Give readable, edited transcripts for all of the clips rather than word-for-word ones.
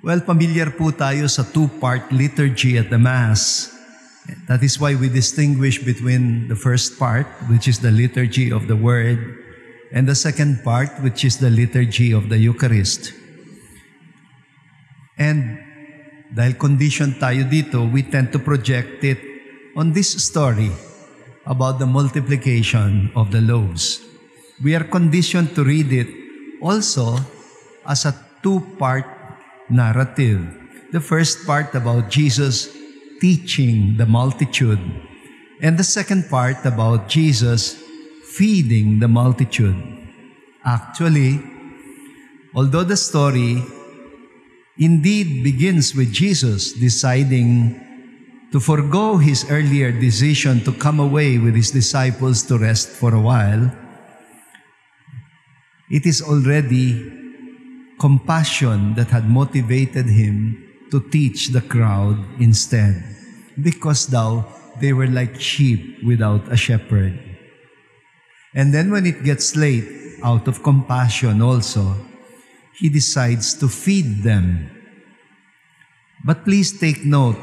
Well, familiar po tayo sa two-part liturgy at the Mass. That is why we distinguish between the first part, which is the liturgy of the Word, and the second part, which is the liturgy of the Eucharist. And dahil conditioned tayo dito, we tend to project it on this story about the multiplication of the loaves. We are conditioned to read it also as a two-part narrative. The first part about Jesus teaching the multitude, and the second part about Jesus feeding the multitude. Actually, although the story indeed begins with Jesus deciding to forgo his earlier decision to come away with his disciples to rest for a while, it is already compassion that had motivated him to teach the crowd instead, because they were like sheep without a shepherd. And then when it gets late, out of compassion also, he decides to feed them. But please take note,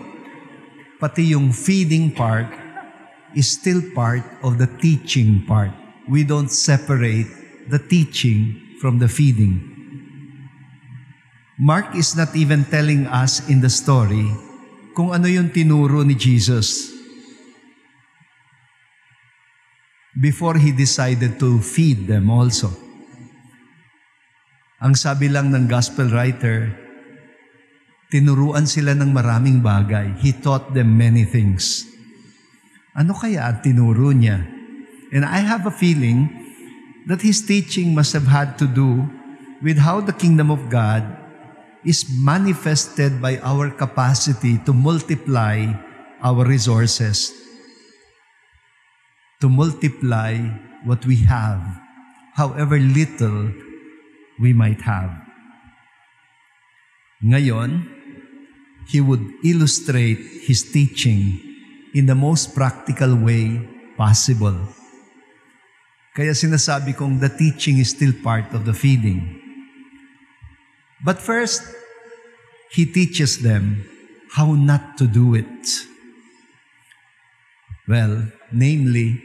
pati yung feeding part is still part of the teaching part. We don't separate the teaching from the feeding. Mark is not even telling us in the story kung ano yung tinuro ni Jesus before he decided to feed them also. Ang sabi lang ng gospel writer, tinuruan sila ng maraming bagay. He taught them many things. Ano kaya ang tinuro niya? And I have a feeling that his teaching must have had to do with how the kingdom of God is manifested by our capacity to multiply our resources, to multiply what we have, however little we might have. Ngayon, he would illustrate his teaching in the most practical way possible. Kaya sinasabi kong the teaching is still part of the feeding. But first, he teaches them how not to do it. Well, namely,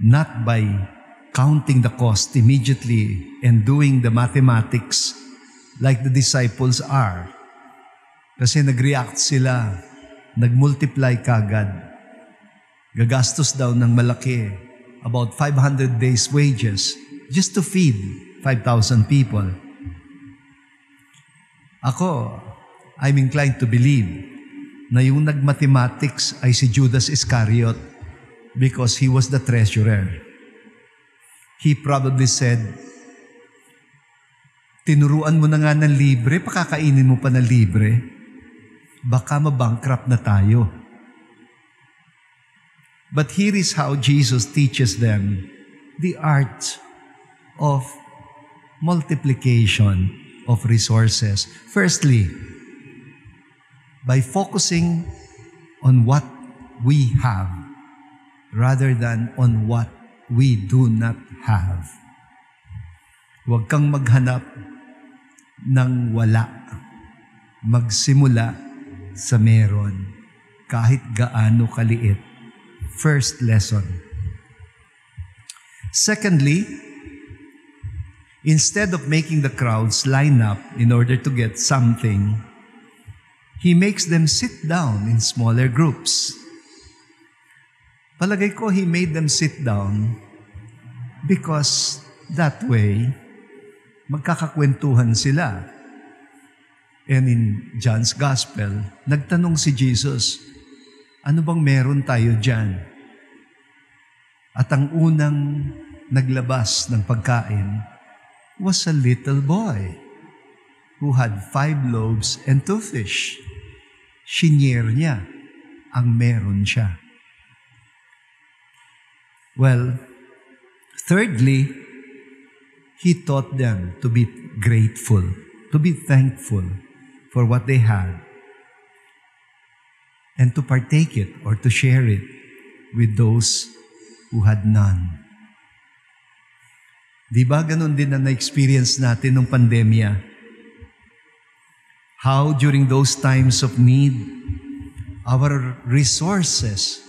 not by counting the cost immediately and doing the mathematics like the disciples are. Kasi nag-react sila, nag-multiply kagad. Gagastos daw ng malaki, about 500 days' wages, just to feed 5,000 people. Ako, I'm inclined to believe na yung nag-mathematics ay si Judas Iscariot because he was the treasurer. He probably said, tinuruan mo na nga ng libre, pakakainin mo pa ng libre, baka mabankrupt na tayo. But here is how Jesus teaches them the art of multiplication of resources. Firstly, by focusing on what we have rather than on what we do not have. Huwag kang maghanap ng wala. Magsimula sa meron, kahit gaano kaliit. First lesson. Secondly, instead of making the crowds line up in order to get something, he makes them sit down in smaller groups. Palagay ko, he made them sit down because that way, magkakakwentuhan sila. And in John's Gospel, nagtanong si Jesus, ano bang meron tayo dyan? At ang unang naglabas ng pagkain was a little boy who had 5 loaves and 2 fish. Shinare niya ang meron siya. Well, thirdly, he taught them to be grateful, to be thankful for what they had, and to partake it or to share it with those who had none. Di ba ganun din na na-experience natin nung pandemya? how during those times of need, our resources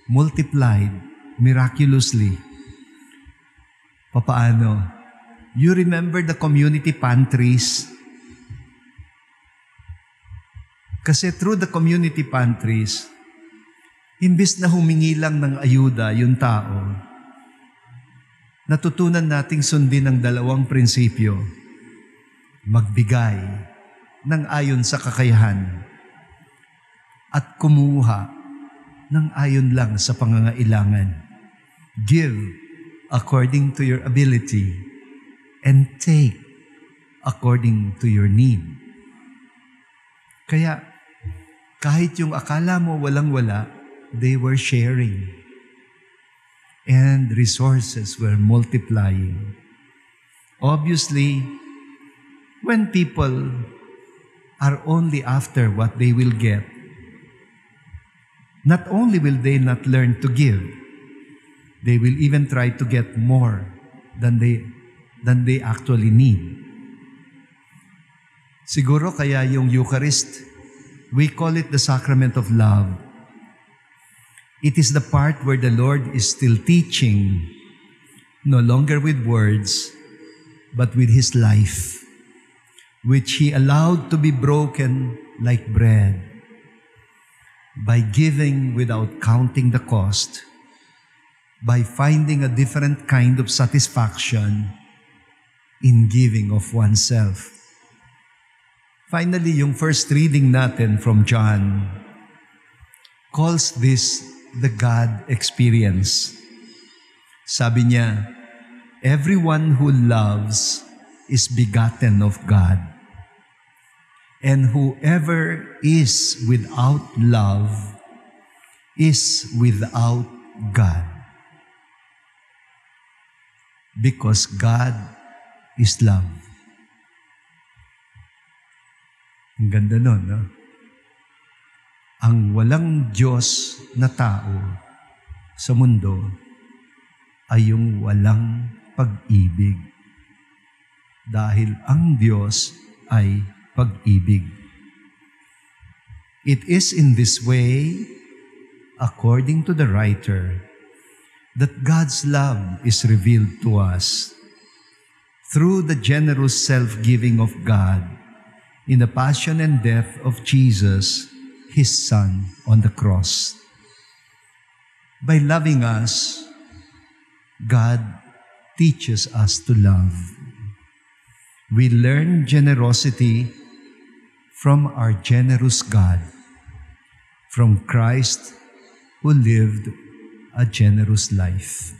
multiplied miraculously. Papaano? You remember the community pantries? Kasi through the community pantries, imbis na humingi lang ng ayuda yung tao, natutunan nating sundin ang dalawang prinsipyo. Magbigay ng ayon sa kakayahan at kumuha ng ayon lang sa pangangailangan. Give according to your ability and take according to your need. Kaya kahit yung akala mo walang-wala, they were sharing. And resources were multiplying. Obviously, when people are only after what they will get, not only will they not learn to give, they will even try to get more than they actually need. Siguro kaya yung Eucharist, we call it the sacrament of love. It is the part where the Lord is still teaching, no longer with words, but with His life, which He allowed to be broken like bread, by giving without counting the cost, by finding a different kind of satisfaction in giving of oneself. Finally, yung first reading natin from John calls this the God experience. Sabi niya, everyone who loves is begotten of God. And whoever is without love is without God. Because God is love. Ang ganda nun, no? Ang walang Diyos na tao sa mundo ay yung walang pag-ibig. Dahil ang Diyos ay pag-ibig. It is in this way, according to the writer, that God's love is revealed to us through the generous self-giving of God in the passion and death of Jesus, His Son, on the cross. By loving us, God teaches us to love. We learn generosity from our generous God, from Christ who lived a generous life.